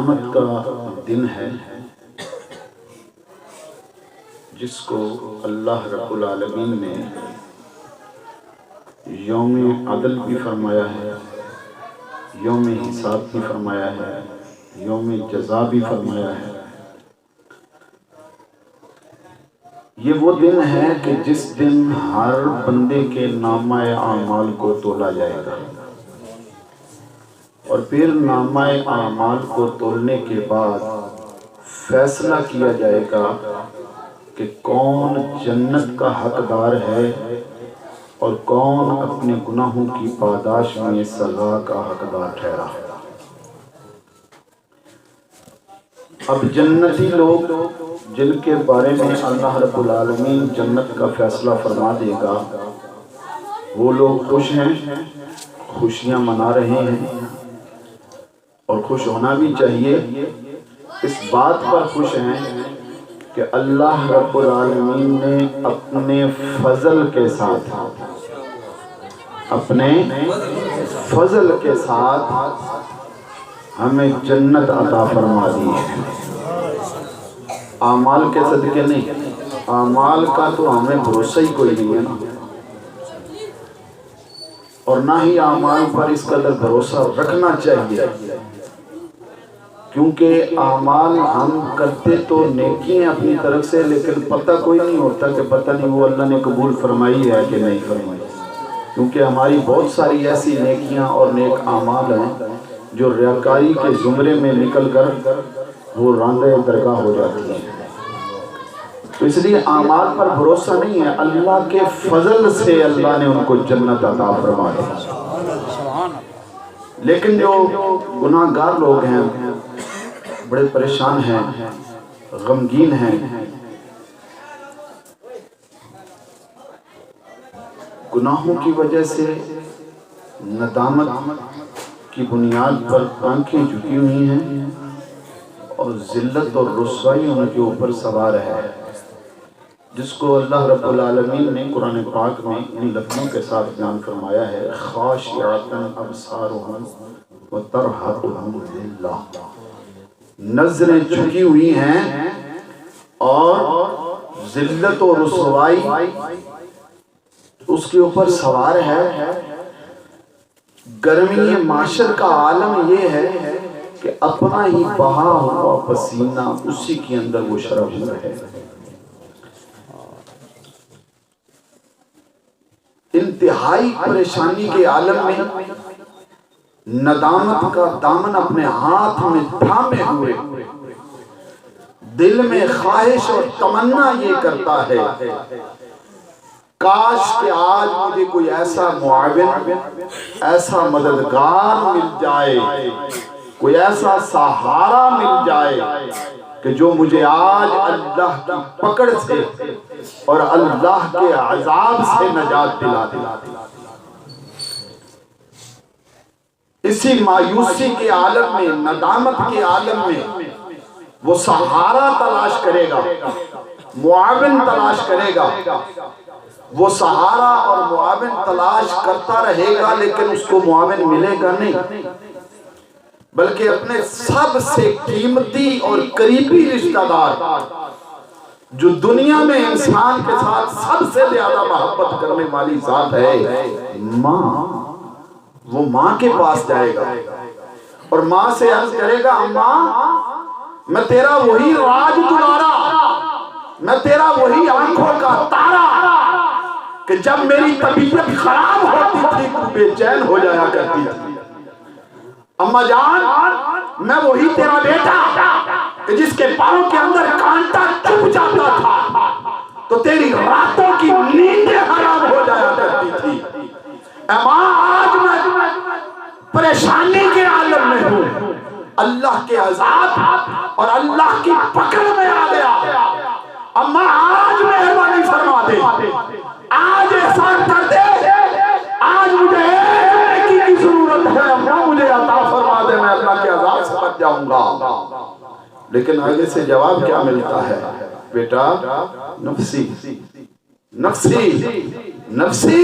قیامت کا دن ہے جس کو اللہ رب العالمین نے یوم عدل بھی فرمایا ہے، یوم حساب بھی فرمایا ہے، یوم جزا بھی فرمایا ہے۔ یہ وہ دن ہے کہ جس دن ہر بندے کے نامہ اعمال کو تولا جائے گا، اور پھر نامہ اعمال کو تولنے کے بعد فیصلہ کیا جائے گا کہ کون جنت کا حقدار ہے اور کون اپنے گناہوں کی پاداش میں سزا کا حقدار ٹھہرا۔ اب جنتی لوگ جن کے بارے میں اللہ رب العالمین جنت کا فیصلہ فرما دے گا، وہ لوگ خوش ہیں، خوشیاں منا رہے ہیں، اور خوش ہونا بھی چاہیے۔ اس بات پر خوش ہیں کہ اللہ رب العالمین نے اپنے فضل کے ساتھ ہمیں جنت عطا فرما دی ہے۔ اعمال کے صدقے نہیں، اعمال کا تو ہمیں بھروسہ ہی کوئی نہیں ہے نا، اور نہ ہی اعمال پر اس قدر بھروسہ رکھنا چاہیے، کیونکہ اعمال ہم کرتے تو نیکی ہیں اپنی طرف سے، لیکن پتہ کوئی نہیں ہوتا کہ پتہ نہیں وہ اللہ نے قبول فرمائی ہے کہ نہیں فرمائی، کیونکہ ہماری بہت ساری ایسی نیکیاں اور نیک اعمال ہیں جو ریاکاری کے زمرے میں نکل کر وہ راندہ درگاہ ہو جاتی ہیں۔ تو اس لیے اعمال پر بھروسہ نہیں ہے، اللہ کے فضل سے اللہ نے ان کو جنت عطا فرما دی۔ لیکن جو گناہ گار لوگ ہیں، بڑے پریشان ہیں، غمگین ہیں، گناہوں کی وجہ سے ندامت کی بنیاد پر آنکھیں جھکی ہوئی ہیں، اور ذلت اور رسوائی ان کے اوپر سوار ہے، جس کو اللہ رب العالمین نے قرآن پاک میں ان لفظوں کے ساتھ بیان فرمایا ہے، خاشعۃ ابصارہم وترہقہم ذلہ، نظریں جھکی ہوئی ہیں اور ذلت و رسوائی اس کے اوپر سوار ہے۔ گرمی معاشر کا عالم یہ ہے کہ اپنا ہی بہا ہوا پسینہ اسی کے اندر وہ شرف ہے۔ انتہائی پریشانی کے عالم میں ندامت کا دامن اپنے ہاتھ میں تھامے ہوئے دل میں خواہش اور تمنا یہ کرتا ہے، کاش کہ آج مجھے کوئی ایسا معاون، ایسا مددگار مل جائے، کوئی ایسا سہارا مل جائے کہ جو مجھے آج اللہ کی پکڑ سے اور اللہ کے عذاب سے نجات دلا دے۔ اسی مایوسی کے عالم میں، ندامت کے عالم میں وہ سہارا تلاش کرے گا، معاون تلاش کرے گا۔ وہ سہارا اور معاون تلاش کرتا رہے گا، لیکن اس کو معاون ملے گا نہیں، بلکہ اپنے سب سے قیمتی اور قریبی رشتہ دار جو دنیا میں انسان کے ساتھ سب سے زیادہ محبت کرنے والی ذات ہے، ماں، وہ ماں کے پاس جائے گا اور ماں سے عرض کرے گا، ماں میں تیرا وہی راج دلارا، میں تیرا وہی آنکھوں کا تارا کہ جب میری طبیعت خراب ہوتی تھی تو بے چین ہو جایا کرتی تھی، اماں جان میں وہی تیرا بیٹا کہ جس کے پاؤں کے اندر کانٹا چبھ جاتا تھا تو تیری راتوں کی نیندیں حرام ہو جایا کرتی تھی۔ اے ماں، آج میں پریشانی کے عالم میں ہوں، اللہ کے عذاب اور اللہ کی پکڑ میں آ گیا، اماں آج مہربانی فرما دے، آج احسان کر دے، آج مجھے ایک نیکی کی ضرورت ہے، اماں مجھے عطا فرما دے، میں اللہ کے عذاب سے بچ جاؤں گا۔ لیکن آگے سے جواب کیا ملتا ہے؟ بیٹا، نفسی نفسی نفسی،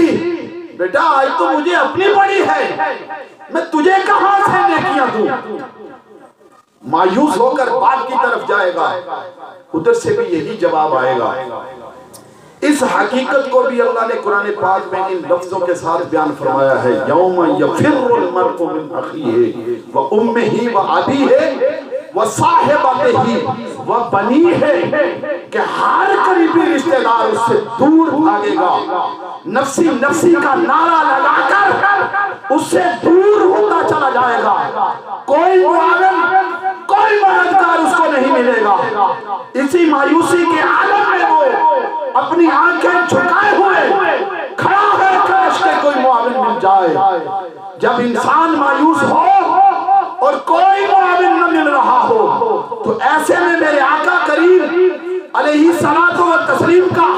بیٹا آج تو مجھے اپنی بڑی ہے، میں تجھے کہاں سے نیکیاں دوں؟ مایوس ہو کر باپ کی طرف جائے گا، ادھر سے بھی یہی جواب آئے گا۔ اس حقیقت کو بھی اللہ نے قرآن پاک میں ان لفظوں کے ساتھ بیان فرمایا ہے، یوم یفر المرء من اخیہ وامہ وابیہ وصاحبتہ وبنیہ، کہ ہر قریبی رشتہ دار اس سے دور بھاگے گا، نفسی نفسی کا نعرہ لگا کر اس سے دور ہوتا چلا جائے گا، کوئی معاون کوئی مددگار اس کو نہیں ملے گا۔ اسی مایوسی کے عالم میں وہ اپنی آنکھیں جھکائے ہوئے کھڑا ہے، کاش کہ کوئی معاون مل جائے۔ جب انسان مایوس ہو اور کوئی معاون نہ مل رہا ہو تو ایسے میں میرے آقا کریم علیہ الصلوۃ والتسلیم کا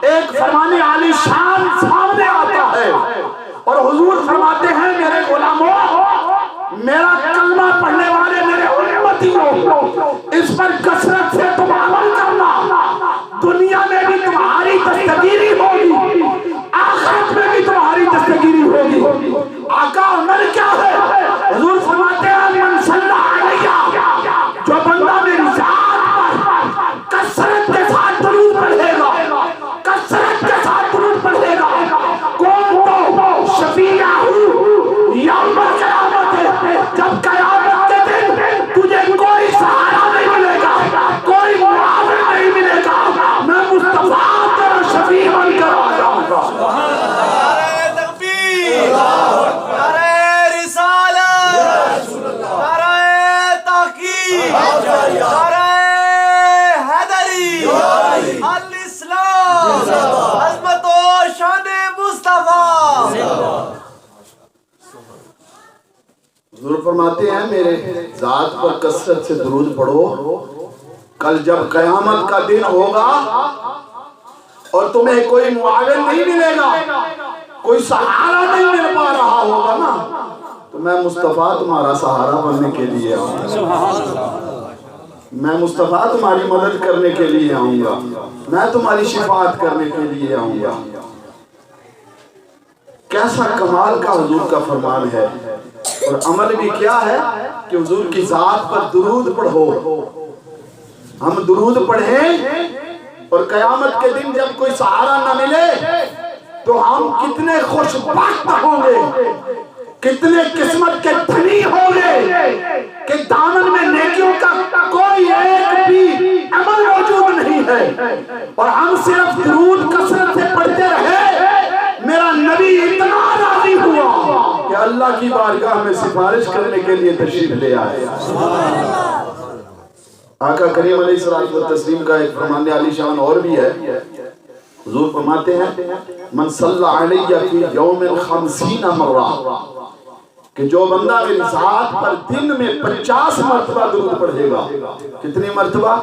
ایک فرمان عالی شان سامنے آتا ہے، اور حضور فرماتے ہیں میرے غلاموں، میرا کلمہ پڑھنے والے میرے امتیوں، اس پر کثرت سے تم عمل کرنا، دنیا میں بھی تمہاری دستگیری ہوگی، آخرت میں بھی تمہاری دستگیری ہوگی۔ آقا عمل کیا ہے؟ حضور فرماتے ہیں من صلی علیہ، جو بندہ میری ذات پر کثرت کے ساتھ درود پڑھے گا، کثرت کے ساتھ درود پڑھے گا، کون تو شفیعہ یوم القیامت، جب قیامت کے دن تجھے کوئی سہارا نہیں ملے گا، کوئی معاون نہیں ملے گا، میں مصطفیٰ تیرا شفیع بن کر آ جاؤں گا۔ نعرہ تکبیر، نعرہ رسالت، نعرہ تحقیق، نعرہ حیدری، الاسلام، عظمت و شان مصطفیٰ۔ حضور فرماتے ہیں میرے ذات پر کثرت سے درود پڑھو، کل جب قیامت کا دن ہوگا اور تمہیں کوئی معاون نہیں ملے گا، کوئی سہارا نہیں مل پا رہا ہوگا نا، تو میں مصطفیٰ تمہارا سہارا بننے کے لیے آؤں گا، میں مصطفیٰ تمہاری مدد کرنے کے لیے آؤں گا، میں تمہاری شفاعت کرنے کے لیے آؤں گا۔ کیسا کمال کا حضور کا فرمان ہے، اور عمل بھی کیا ہے کہ حضور کی ذات پر درود پڑھو۔ ہم درود پڑھیں اور قیامت کے دن جب کوئی سہارا نہ ملے تو ہم کتنے خوش بخت ہوں گے، کتنے قسمت کے دھنی ہوں گے کہ دامن میں نیکیوں کا کوئی ایک بھی عمل موجود نہیں ہے، اور ہم صرف درود کثرت سے پڑھتے رہے۔ میرا نبی اتنا راضی ہوا کہ اللہ کی بارگاہ میں سفارش کرنے کے لیے تشریف لے آئے۔ آقا کریم علیہ الصلوۃ والتسلیم کا ایک فرمان عالی شان اور بھی ہے، حضور فرماتے ہیں من صلی علیہ فی یوم 50 مرہ، کہ جو بندہ میری ذات پر دن میں 50 مرتبہ درود پڑھے گا۔ کتنی مرتبہ؟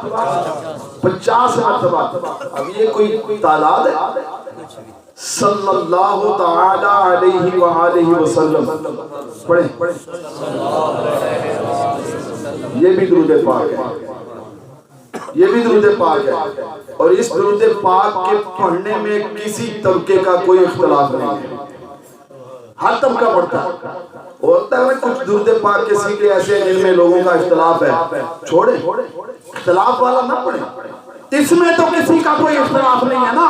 50 مرتبہ۔ اب یہ کوئی تعداد ہے؟ صلی اللہ تعالی علیہ وآلہ وسلم پڑھیں، یہ بھی درود پاک ہے، یہ بھی درود پاک ہے، اور اس درود پاک کے پڑھنے میں کسی طبقے کا کوئی اختلاف نہیں ہے، ہر طبقہ پڑھتا ہے۔ ہوتا ہے نا کچھ درود پاک کے سیکھے ایسے جن میں لوگوں کا اختلاف ہے، چھوڑیں، اختلاف والا نہ پڑھیں، اس میں تو کسی کا کوئی اختلاف نہیں ہے نا،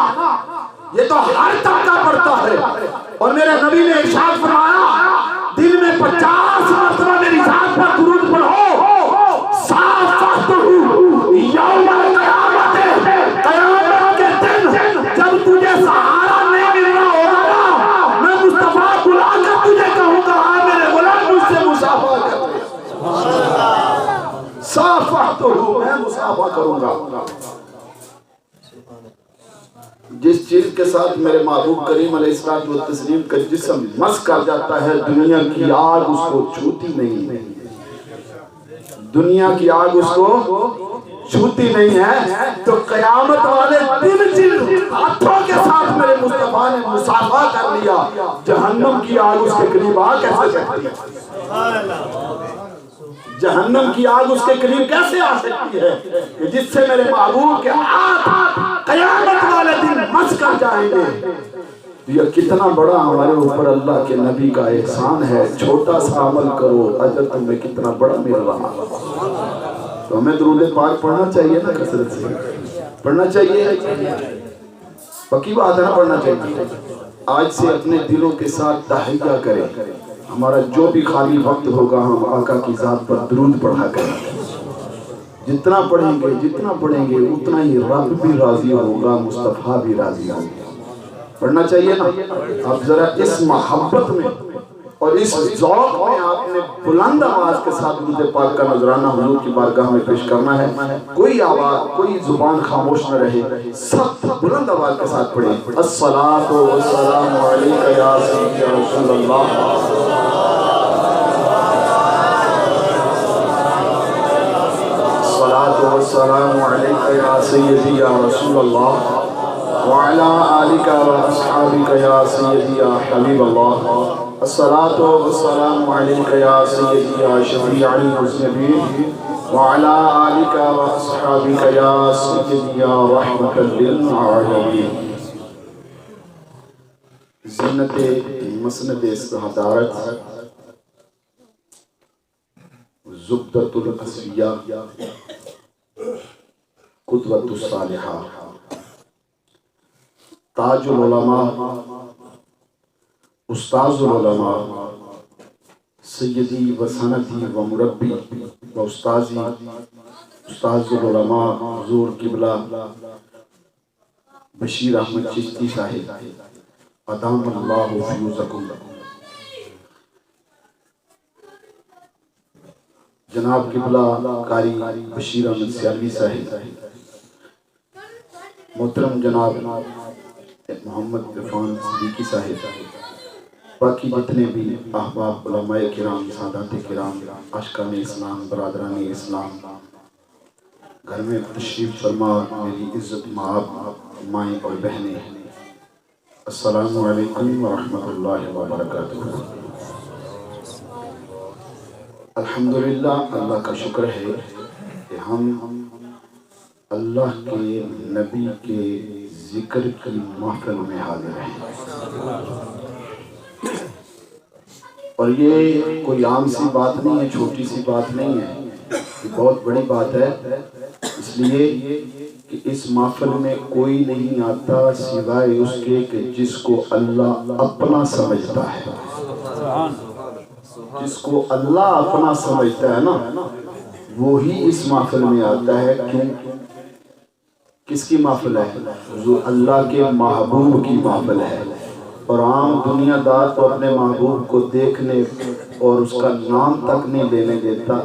یہ تو ہر طبقہ پڑھتا ہے۔ اور میرے نبی نے ارشاد فرمایا دن میں 50 مرتبہ میری ذات پر درود پڑھو، صافحتہ یوم القیامت، قیامت کے دن جب تجھے سہارا نہیں مل رہا ہوگا نا، میں مصطفیٰ بلا کر تجھے کہوں گا آ میرے غلام مجھ سے مصافحہ کر لے، صافحتہ میں مصافحہ کروں گا۔ جس چیز کے ساتھ میرے محبوب کریم علیہ الصلوۃ والتسلیم کا جسم مس کر جاتا ہے، دنیا کی آگ اس کو چھوتی نہیں، دنیا کی آگ اس کو چھوتی نہیں ہے، تو قیامت والے دن جن ہاتھوں کے ساتھ میرے مصطفیٰ نے مصافحہ کر لیا، جہنم کی آگ اس کے قریب آ کیسے سکتی ہے؟ جہنم کی آگ اس کے قریب کیسے آ سکتی ہے کہ جس سے میرے محبوب کے ہاتھ قیامت والے دن مس کر جائیں گے۔ یہ کتنا بڑا ہمارے اوپر اللہ کے نبی کا احسان ہے. چھوٹا سا عمل کرو اجر تمہیں کتنا بڑا مل رہا. تو ہمیں درود پاک پڑھنا چاہیے نا, کثرت سے پڑھنا چاہیے. پکی بات ہے نا, پڑھنا چاہیے. آج سے اپنے دلوں کے ساتھ تحیہ کریں. ہمارا جو بھی خالی وقت ہوگا ہم آقا کی ذات پر درود پڑھا کریں. جتنا پڑھیں گے اتنا ہی رب بھی راضی ہوگا, مصطفیٰ بھی راضی ہوگا. پڑھنا چاہیے نا. اب ذرا اس محبت میں اور اس ذوق میں آپ نے بلند آواز کے ساتھ درود پاک کا نذرانہ حضور کی بارگاہ میں پیش کرنا ہے. کوئی آواز, کوئی زبان خاموش نہ رہے, سب بلند آواز کے ساتھ پڑھیں. الصلاۃ والسلام علیک یا سیدی یا رسول اللہ. الصلاۃ والسلام علیک یا سیدی یا رسول اللہ وعلی آلک واصحابک یا سیدی یا حبیب اللہ. الصلاۃ والسلام علیک یا سیدی یا شفیع المذنبین وعلی آلک واصحابک یا سیدی یا رحمۃ للعالمین. زینت مسند صدارت زبدۃ الاصفیاء قدوۃ الصالحہ تاج العلماء استاذ العلماء سیدی و سندی و مربی و استاذی استاذ العلماء حضور قبلہ بشیر احمد چشتی صاحب ادام اللہ فیوزکم. جناب قبلہ قاری بشیر احمد سیالوی صاحب, محترم جناب محمد عرفان صدیقی صاحب, باقی جتنے بھی احباب علماء کرام, سادات کرام, عاشقان اسلام, برادران اسلام, گھر میں تشریف فرما میری عزت مآب مائیں اور بہنیں, السلام علیکم ورحمۃ اللہ وبرکاتہ. الحمدللہ, اللہ کا شکر ہے کہ ہم اللہ کے نبی کے ذکر کی محفل میں حاضر ہیں. اور یہ کوئی عام سی بات نہیں ہے, چھوٹی سی بات نہیں ہے, یہ بہت بڑی بات ہے. اس لیے کہ اس محفل میں کوئی نہیں آتا سوائے اس کے کہ جس کو اللہ اپنا سمجھتا ہے. جس کو اللہ اپنا سمجھتا ہے نا, وہی اس محفل میں آتا ہے. کیوں؟ کس کی محفل ہے؟ جو اللہ کے محبوب کی محفل ہے. اور عام دنیا دار تو اپنے محبوب کو دیکھنے اور اس کا نام تک نہیں لینے دیتا.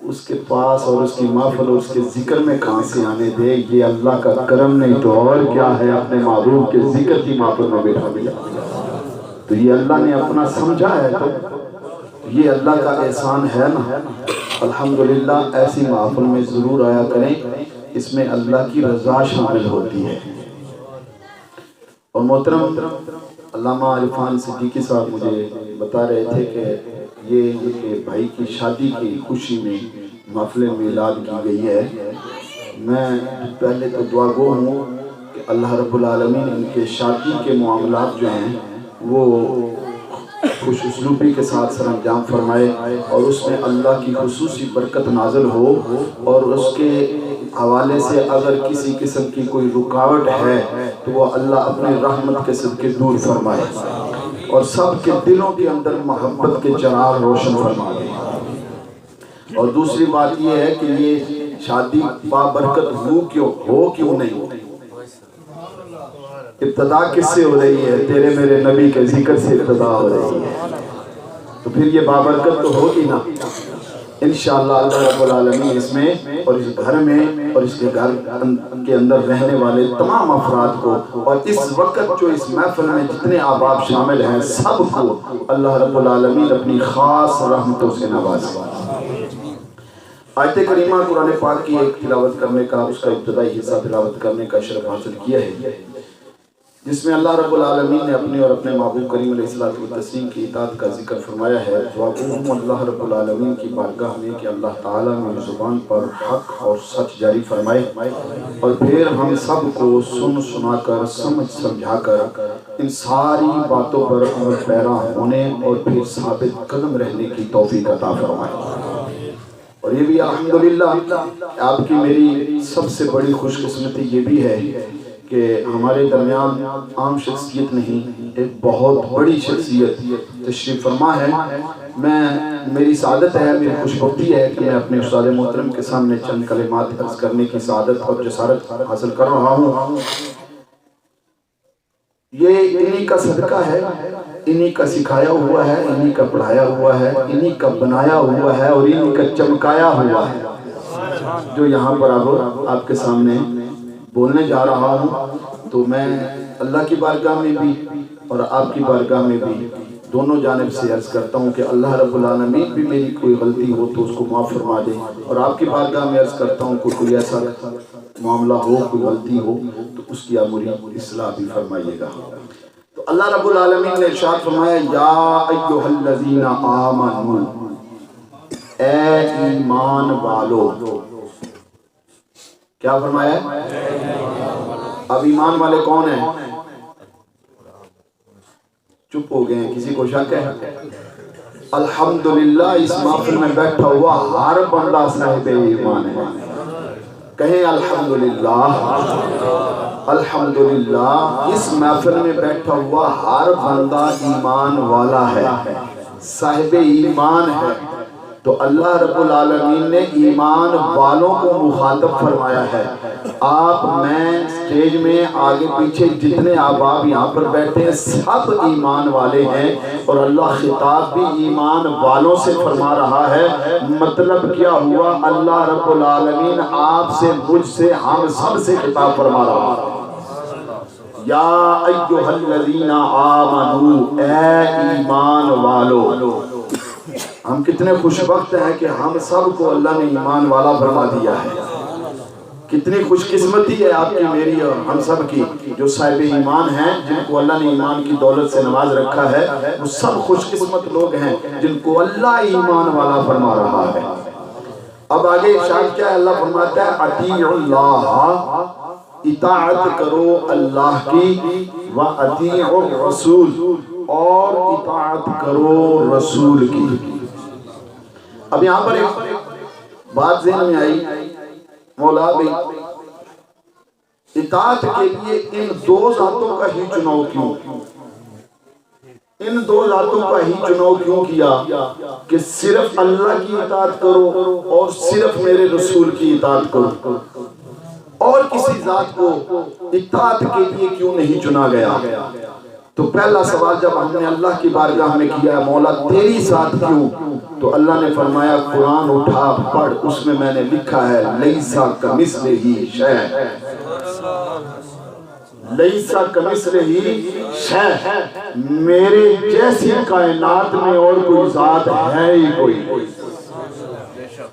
اس کے پاس اور اس کی محفل اور اس کے ذکر میں کہاں سے آنے دے. یہ اللہ کا کرم نہیں تو اور کیا ہے, اپنے محبوب کے ذکر کی محفل میں بیٹھا دیا. تو یہ اللہ نے اپنا سمجھا ہے, تو یہ اللہ کا احسان ہے نا. الحمدللہ, ایسی محفل میں ضرور آیا کریں, اس میں اللہ کی رضا شامل ہوتی ہے. اور محترم علامہ عرفان صدیقی صاحب مجھے بتا رہے تھے کہ یہ ان کے بھائی کی شادی کی خوشی میں محفل میلاد کی گئی ہے. میں پہلے تو دعا گو ہوں کہ اللہ رب العالمین ان کے شادی کے معاملات جو ہیں وہ خوش اسلوبی کے ساتھ سر انجام فرمائے, اور اس میں اللہ کی خصوصی برکت نازل ہو. اور اس کے حوالے سے اگر کسی قسم کی کوئی رکاوٹ ہے تو وہ اللہ اپنی رحمت کے صدقے دور فرمائے, اور سب کے دلوں کے اندر محبت کے چراغ روشن فرما دے. اور دوسری بات یہ ہے کہ یہ شادی بابرکت کیوں نہیں. ابتدا کس سے ہو رہی ہے؟ تیرے میرے نبی کے ذکر سے ابتدا ہو رہی ہے, تو پھر یہ بابرکت تو ہوگی نا انشاءاللہ. اللہ رب العالمین اس میں اور اس گھر میں اور اس کے گھر کے اندر رہنے والے تمام افراد کو, اور اس وقت جو اس محفل میں جتنے احباب شامل ہیں سب کو اللہ رب العالمین اپنی خاص رحمتوں سے نوازے. آیت کریمہ قرآن پاک کی ایک تلاوت کرنے کا, اس کا ابتدائی حصہ تلاوت کرنے کا شرف حاصل کیا ہے. جس میں اللہ رب العالمین نے اپنے اور اپنے محبوب کریم علیہ الصلوۃ والتسلیم کی اطاعت کا ذکر فرمایا ہے، دعاؤں اللہ رب العالمین کی بارگاہ میں کہ اللہ تعالیٰ میری زبان پر حق اور سچ جاری فرمائے، اور پھر ہم سب کو سن سنا کر سمجھ سمجھا کر ان ساری باتوں پر عمل پیرا ہونے اور پھر ثابت قدم رہنے کی توفیق عطا فرمائے۔ اور یہ بھی الحمدللہ آپ کی میری سب سے بڑی خوش قسمتی یہ بھی ہے کہ ہمارے درمیان عام شخصیت نہیں، ایک بہت بڑی شخصیت تشریف فرما ہے۔ میری سعادت ہے، میری خوش بختی ہے کہ میں اپنے استاد محترم کے سامنے چند کلمات عرض کرنے کی سعادت اور جسارت حاصل کر رہا ہوں۔ یہ انہی کا صدقہ ہے، انہی کا سکھایا ہوا ہے، انہی کا پڑھایا ہوا ہے، انہی کا بنایا ہوا ہے اور انہی کا چمکایا ہوا ہے، جو یہاں پر اب آپ کے سامنے بولنے جا رہا ہوں۔ تو میں اللہ کی بارگاہ میں بھی اور آپ کی بارگاہ میں بھی دونوں جانب سے عرض کرتا ہوں کہ اللہ رب العالمین بھی میری کوئی غلطی ہو تو اس کو معاف فرما دے، اور آپ کی بارگاہ میں عرض کرتا ہوں کہ کوئی ایسا معاملہ ہو، کوئی غلطی ہو تو اس کی عموری اصلاح بھی فرمائیے گا۔ تو اللہ رب العالمین نے ارشاد فرمایا، یا ایھا الذین آمنوا، اے ایمان والو۔ کیا فرمایا ہے؟ اب ایمان والے کون ہیں؟ چپ ہو گئے ہیں، کسی کو شک ہے؟ الحمدللہ اس محفل میں بیٹھا ہوا ہر بندہ صاحب ایمان ہے، کہیں الحمدللہ۔ الحمدللہ اس محفل میں بیٹھا ہوا ہر بندہ ایمان والا ہے، صاحب ایمان ہے۔ تو اللہ رب العالمین نے ایمان والوں کو مخاطب فرمایا ہے۔ آپ میں سٹیج میں آگے پیچھے جتنے احباب یہاں پر بیٹھے ہیں سب ایمان والے ہیں، اور اللہ خطاب بھی ایمان والوں سے فرما رہا ہے۔ مطلب کیا ہوا؟ اللہ رب العالمین آپ سے، مجھ سے، ہم سب سے خطاب فرما رہا ہے۔ یا ایھا الذین آمنوا، اے ایمان والو۔ ہم کتنے خوش بخت ہیں کہ ہم سب کو اللہ نے ایمان والا فرما دیا ہے۔ کتنی خوش قسمتی ہے آپ کی، میری اور ہم سب کی، جو صاحب ایمان ہیں، جن کو اللہ نے ایمان کی دولت سے نواز رکھا ہے۔ وہ سب خوش قسمت لوگ ہیں جن کو اللہ ایمان والا فرما رہا ہے۔ اب آگے ارشاد کیا ہے؟ اللہ فرماتا ہے، اطیعوا اللہ، اطاعت کرو اللہ کی، واطیعوا الرسول، اور اطاعت کرو رسول کی۔ اب یہاں پر ایک بات ذہن میں آئی، مولا بھی اطاعت کے لیے ان دو ذاتوں کا ہی چناؤ کیوں؟ ان دو ذاتوں کا ہی چناؤ کیوں کیا کہ صرف اللہ کی اطاعت کرو اور صرف میرے رسول کی اطاعت کرو، اور کسی ذات کو اطاعت کے لیے کیوں نہیں چنا گیا؟ تو پہلا سوال جب ہم نے اللہ کی بارگاہ میں کیا، مولا تیری ذات کیوں؟ تو اللہ نے فرمایا، قرآن اٹھا پڑھ، اس میں نے لکھا ہے، لیسا کمثلہ شیء، لیسا کمثلہ شیء، میرے جیسی کائنات میں اور کوئی ذات ہے ہی کوئی۔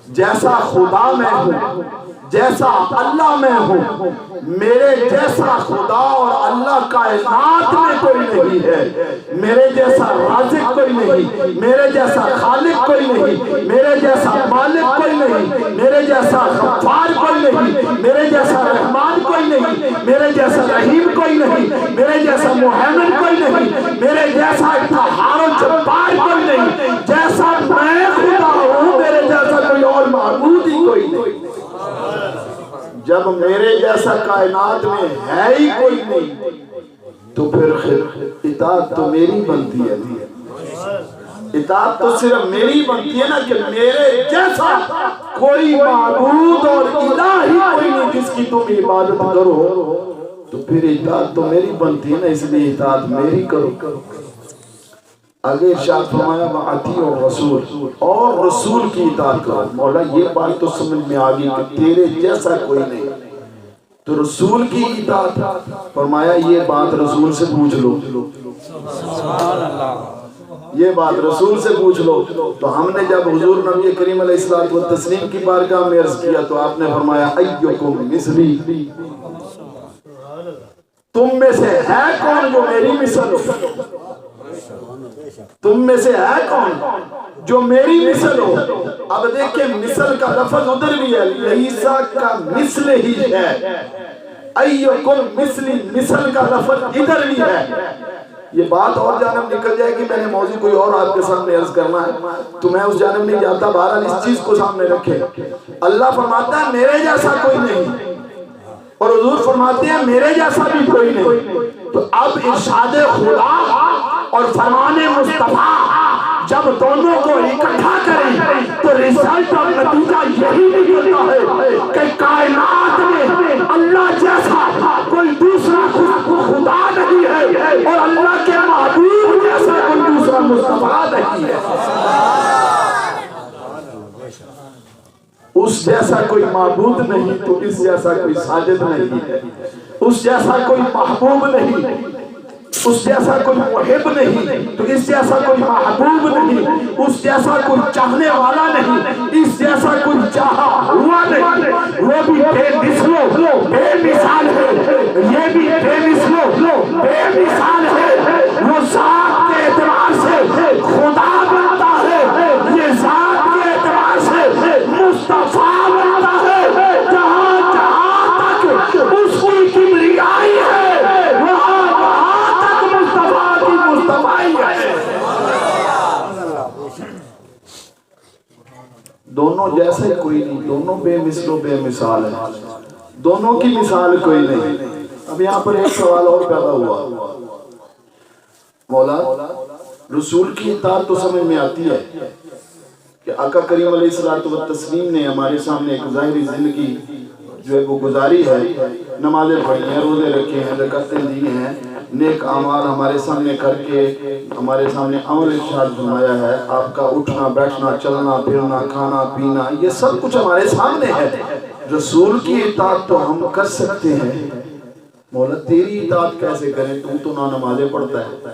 جیسا خدا میں ہوں، جیسا اللہ میں ہوں، میرے جیسا خدا اور اللہ کائنات میں کوئی نہیں ہے۔ میرے جیسا رازق کوئی نہیں، میرے جیسا خالق کوئی نہیں، میرے جیسا مالک کوئی نہیں، میرے جیسا غفار کوئی نہیں، میرے جیسا رحمان کوئی نہیں، میرے جیسا رحیم کوئی نہیں، میرے جیسا محمد کوئی نہیں، میرے جیسا قہار و جبار کوئی نہیں۔ جیسا میں خدا ہوں، میرے جیسا کوئی اور معبود ہی کوئی نہیں۔ جب میرے جیسا کائنات میں ہے ہی کوئی نہیں تو پھر اطاعت تو میری بنتی ہے، اطاعت تو صرف میری بنتی ہے نا، کہ میرے جیسا کوئی معبود اور الہ ہی کوئی نہیں جس کی تم عبادت کرو، تو پھر اطاعت تو میری بنتی ہے نا، اس لیے اطاعت میری کرو۔ آگے ارشاد فرمایا، وَأَطِیعُوا الرَّسُولَ، اور رسول کی اطاعت کرو۔ مولا یہ بات تو سمجھ میں آگئی کہ تیرے جیسا کوئی نہیں، تو رسول کی اطاعت۔ فرمایا یہ بات رسول سے پوچھ لو، یہ بات رسول سے پوچھ لو۔ تو ہم نے جب حضور نبی کریم علیہ الصلوۃ والتسلیم کی بارگاہ میں عرض کیا تو آپ نے فرمایا، ایکم مثلی، تم میں سے ہے کون جو میری مثل ہو؟ تم میں سے ہے کون جو میری مثل ہو؟ اب دیکھیں مثل کا لفظ ادھر بھی ہے، لیسا کا مثل ہی ہے، ایکم مثلی، مثل کا لفظ ادھر بھی ہے۔ یہ بات اور جانب نکل جائے گی، میں نے موضوع کوئی اور آپ کے سامنے عرض کرنا ہے تو میں اس جانب نہیں جاتا، بہرحال اس چیز کو سامنے رکھے۔ اللہ فرماتا ہے میرے جیسا کوئی نہیں، اور حضور فرماتے ہیں میرے جیسا بھی کوئی نہیں۔ تو اب ارشاد خدا اور فرمان مصطفیٰ جب دونوں کو اکٹھا کریں تو رزلٹ اور نتیجہ یہی نکلتا ہے کہ کائنات میں اللہ جیسا کوئی دوسرا خدا نہیں ہے، اور اللہ کے محبوب جیسا کوئی دوسرا مصطفیٰ نہیں ہے۔ اس جیسا کوئی معبود نہیں تو اس جیسا کوئی ساجد نہیں ہے، اس جیسا کوئی محبوب نہیں، اس جیسا کوئی محب نہیں تو اس جیسا کوئی محبوب نہیں، اس جیسا کوئی چاہنے والا نہیں، اس جیسا کوئی چاہا ہوا نہیں۔ وہ بھی بے مثل و بے مثال ہے، یہ بھی بے مثل و بے مثال ہے۔ وہ ذات کے اعتبار سے خدا بنتا ہے، یہ ذات کے اعتبار سے مصطفیٰ بنتا ہے۔ جہاں جہاں تک اس کی کبریائی ہے وہاں تک مصطفیٰ کی مصطفیٰ ہے۔ دونوں جیسے کوئی نہیں، دونوں بے مثل و بے مثال ہیں، دونوں کی مثال کوئی نہیں۔ اب یہاں پر ایک سوال اور پیدا ہوا، مولا رسول کی اطاعت تو سمجھ میں آتی ہے کہ آقا کریم علیہ الصلوۃ والتسلیم نے ہمارے سامنے ایک ظاہری زندگی جو ہے وہ گزاری ہے، نمازیں پڑھی ہیں، روزے رکھے ہیں، زکاتیں دی ہیں، نیک اعمال ہمارے سامنے کر کے ہمارے سامنے عمل ارشاد فرمایا ہے۔ آپ کا اٹھنا بیٹھنا چلنا پھرنا کھانا پینا یہ سب کچھ ہمارے سامنے ہے۔ رسول کی اطاعت تو ہم کر سکتے ہیں، مولا تیری اطاعت کیسے کریں؟ تو نہ نمازیں پڑھتا ہے،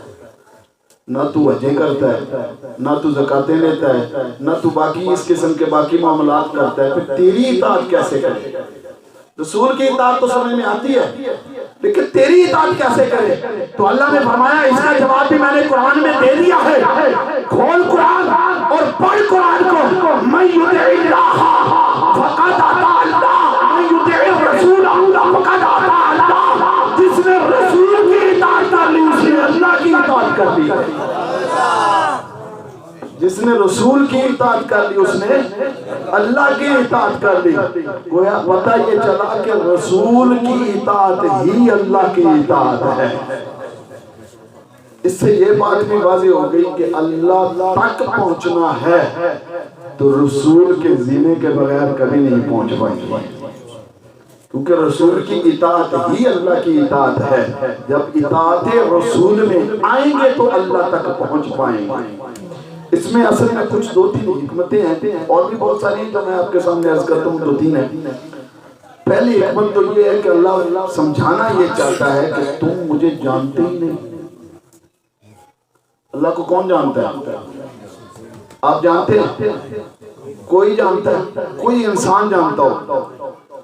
نہ تو حجیں کرتا ہے، نہ تو زکاتیں لیتا ہے، نہ تو باقی اس قسم کے باقی معاملات کرتا ہے، پھر تیری اطاعت کیسے کرے؟ رسول کی اطاعت تو سمجھ میں آتی ہے لیکن تیری اطاعت کیسے کرے؟ تو اللہ نے فرمایا اس کا جواب بھی میں نے قرآن میں دے دیا ہے، کھول قرآن اور پڑھ قرآن کو۔ من یطع اللہ فقد اطاع اللہ، من یطع الرسول فقد اطاع اللہ۔ جس نے رسول کی اطاعت کر لی اس نے اللہ کی اطاعت کر لی، جس نے رسول کی اطاعت کر لی اس نے اللہ کی اطاعت کر لی۔ گویا پتہ یہ چلا کہ رسول کی اطاعت ہی اللہ کی اطاعت ہے۔ اس سے یہ بات بھی واضح ہو گئی کہ اللہ تک پہنچنا ہے تو رسول کے زینے کے بغیر کبھی نہیں پہنچ پائیں گے، کیونکہ رسول کی اطاعت ہی اللہ کی اطاعت ہے۔ جب اطاعت رسول میں آئیں گے تو اللہ تک پہنچ پائیں گے۔ اس میں اصل میں کچھ دو تین حکمتیں ہیں، اور بھی بہت ساری ہیں جو میں آپ کے سامنے عرض کرتا ہوں، دو تین ہیں۔ پہلی حکمت تو یہ ہے کہ اللہ سمجھانا یہ چاہتا ہے کہ تم مجھے جانتے ہی نہیں۔ اللہ کو کون جانتا ہے؟ آپ جانتے ہیں؟ کوئی جانتا ہے؟ کوئی انسان جانتا ہو؟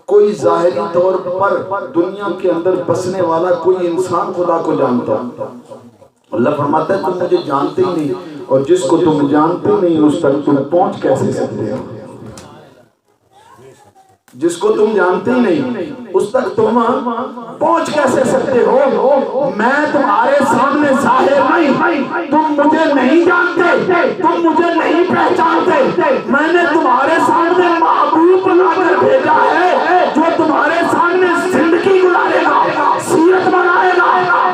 کوئی ظاہری طور پر دنیا کے اندر بسنے والا کوئی انسان خدا کو جانتا ہو؟ اللہ فرماتا ہے تم مجھے جانتے ہی نہیں، اور جس کو تم جانتے نہیں اس تک تم پہنچ کیسے سکتے ہو؟ جس کو تم جانتے ہی نہیں اس تک تم پہنچ کیسے سکتے ہو؟ میں تمہارے سامنے ظاہر نہیں، تم مجھے نہیں جانتے، تم مجھے نہیں پہچانتے، میں نے تمہارے سامنے محبوب بنا کر بھیجا ہے جو تمہارے سامنے زندگی گزارے گا، سیرت بنائے گا،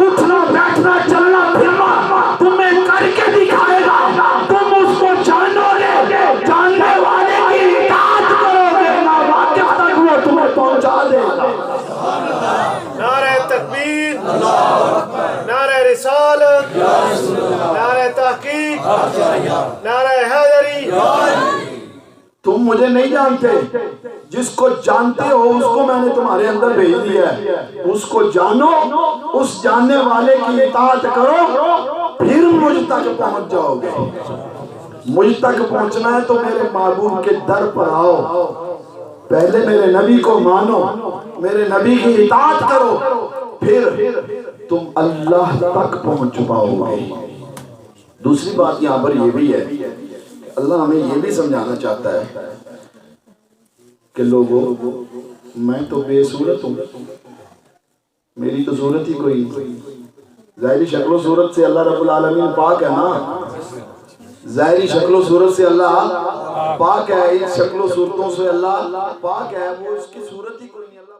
اٹھنا بیٹھنا چلنا پھرنا تمہیں کر کے دکھائے گا۔ تم اس کو جانو گے، جاننے والے کی اطاعت کرو گے، نہ واقف تک وہ تمہیں پہنچا دے گا۔ نعرہ تکبیر، نعرہ رسالت، نعرہ تحقیق، نعرہ حیدری۔ تم مجھے نہیں جانتے، جس کو جانتے ہو اس کو میں نے تمہارے اندر بھیج دیا ہے، اس کو جانو، اس جاننے والے کی اطاعت کرو، پھر مجھ تک پہنچ جاؤ گے۔ مجھ تک پہنچنا ہے تو میرے محبوب کے در پر آؤ، پہلے میرے نبی کو مانو، میرے نبی کی اطاعت کرو، پھر تم اللہ تک پہنچ پاؤ گے۔ دوسری بات یہاں پر یہ بھی ہے کہ اللہ ہمیں یہ بھی سمجھانا چاہتا ہے کہ لوگوں میں تو بے صورت ہوں، میری تو صورت ہی کوئی نہیں۔ ظاہری شکل و صورت سے اللہ رب العالمین پاک ہے نا، ظاہری شکل و صورت سے اللہ پاک ہے، ان شکل و صورتوں سے اللہ پاک ہے، وہ اس کی صورت ہی کوئی نہیں۔ اللہ